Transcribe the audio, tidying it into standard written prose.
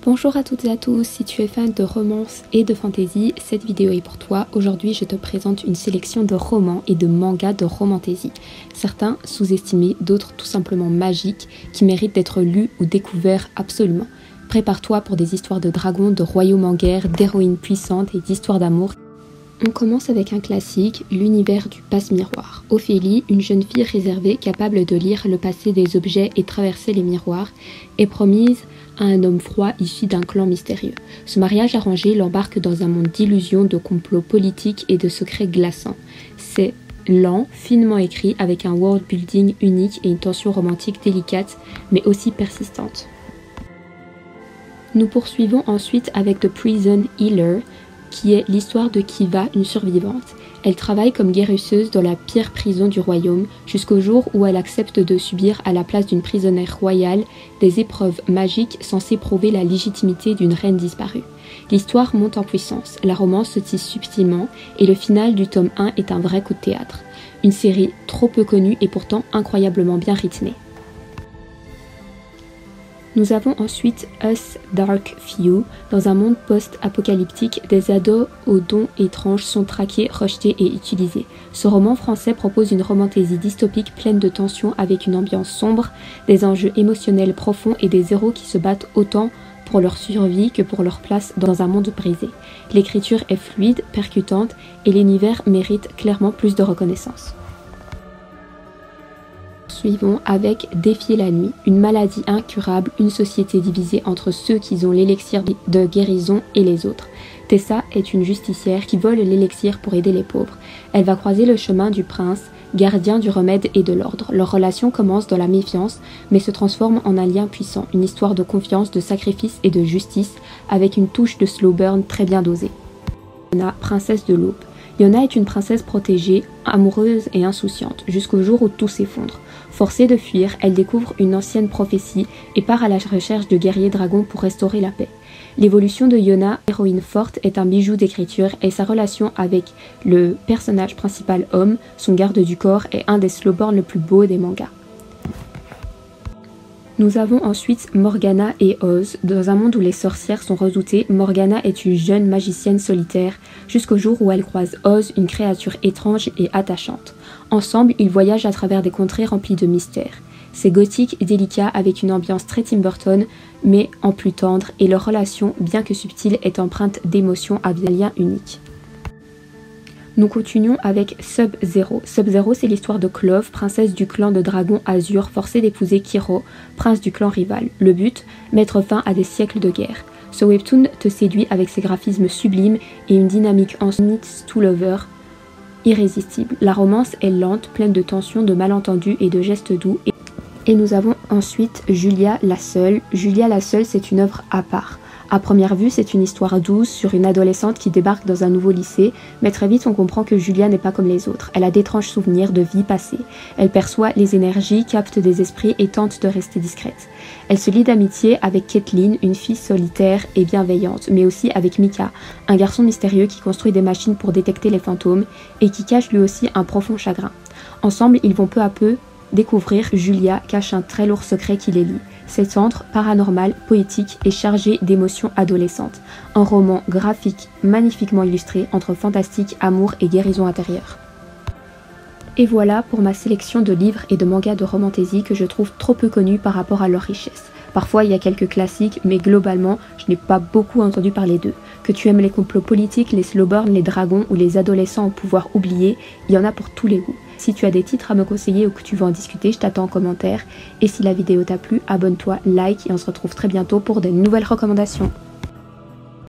Bonjour à toutes et à tous, si tu es fan de romance et de fantasy, cette vidéo est pour toi. Aujourd'hui, je te présente une sélection de romans et de mangas de romantaisie. Certains sous-estimés, d'autres tout simplement magiques, qui méritent d'être lus ou découverts absolument. Prépare-toi pour des histoires de dragons, de royaumes en guerre, d'héroïnes puissantes et d'histoires d'amour. On commence avec un classique, l'univers du passe-miroir. Ophélie, une jeune fille réservée capable de lire le passé des objets et traverser les miroirs, est promise à un homme froid issu d'un clan mystérieux. Ce mariage arrangé l'embarque dans un monde d'illusions, de complots politiques et de secrets glaçants. C'est lent, finement écrit, avec un world building unique et une tension romantique délicate, mais aussi persistante. Nous poursuivons ensuite avec The Prison Healer, qui est l'histoire de Kiva, une survivante. Elle travaille comme guérisseuse dans la pire prison du royaume, jusqu'au jour où elle accepte de subir à la place d'une prisonnière royale des épreuves magiques censées prouver la légitimité d'une reine disparue. L'histoire monte en puissance, la romance se tisse subtilement et le final du tome 1 est un vrai coup de théâtre. Une série trop peu connue et pourtant incroyablement bien rythmée. Nous avons ensuite Us Dark Few. Dans un monde post-apocalyptique, des ados aux dons étranges sont traqués, rejetés et utilisés. Ce roman français propose une romantaisie dystopique pleine de tensions avec une ambiance sombre, des enjeux émotionnels profonds et des héros qui se battent autant pour leur survie que pour leur place dans un monde brisé. L'écriture est fluide, percutante et l'univers mérite clairement plus de reconnaissance. Suivons avec Défier la nuit, une maladie incurable, une société divisée entre ceux qui ont l'élixir de guérison et les autres. Tessa est une justicière qui vole l'élixir pour aider les pauvres. Elle va croiser le chemin du prince, gardien du remède et de l'ordre. Leur relation commence dans la méfiance, mais se transforme en un lien puissant, une histoire de confiance, de sacrifice et de justice, avec une touche de slow burn très bien dosée. Yona, princesse de l'aube. Yona est une princesse protégée, amoureuse et insouciante, jusqu'au jour où tout s'effondre. Forcée de fuir, elle découvre une ancienne prophétie et part à la recherche de guerriers dragons pour restaurer la paix. L'évolution de Yona, héroïne forte, est un bijou d'écriture et sa relation avec le personnage principal homme, son garde du corps, est un des slow burn le plus beau des mangas. Nous avons ensuite Morgana et Oz. Dans un monde où les sorcières sont redoutées, Morgana est une jeune magicienne solitaire, jusqu'au jour où elle croise Oz, une créature étrange et attachante. Ensemble, ils voyagent à travers des contrées remplies de mystères. C'est gothique et délicat avec une ambiance très Tim Burton, mais en plus tendre, et leur relation, bien que subtile, est empreinte d'émotions avec un lien unique. Nous continuons avec Sub-Zero. Sub-Zero, c'est l'histoire de Clove, princesse du clan de dragons Azur, forcée d'épouser Kiro, prince du clan rival. Le but, mettre fin à des siècles de guerre. Ce webtoon te séduit avec ses graphismes sublimes et une dynamique en Meets to Lover irrésistible. La romance est lente, pleine de tensions, de malentendus et de gestes doux. Et nous avons ensuite Julia la Seule. Julia la Seule, c'est une œuvre à part. À première vue, c'est une histoire douce sur une adolescente qui débarque dans un nouveau lycée, mais très vite on comprend que Julia n'est pas comme les autres. Elle a d'étranges souvenirs de vie passée. Elle perçoit les énergies, capte des esprits et tente de rester discrète. Elle se lie d'amitié avec Caitlin, une fille solitaire et bienveillante, mais aussi avec Mika, un garçon mystérieux qui construit des machines pour détecter les fantômes et qui cache lui aussi un profond chagrin. Ensemble, ils vont peu à peu découvrir Julia cache un très lourd secret qui les lie. C'est tendre, paranormal, poétique et chargé d'émotions adolescentes. Un roman graphique, magnifiquement illustré entre fantastique, amour et guérison intérieure. Et voilà pour ma sélection de livres et de mangas de romantaisie que je trouve trop peu connus par rapport à leur richesse. Parfois il y a quelques classiques, mais globalement je n'ai pas beaucoup entendu parler d'eux. Que tu aimes les complots politiques, les slow burn, les dragons ou les adolescents au pouvoir oublié, il y en a pour tous les goûts. Si tu as des titres à me conseiller ou que tu veux en discuter, je t'attends en commentaire. Et si la vidéo t'a plu, abonne-toi, like et on se retrouve très bientôt pour de nouvelles recommandations.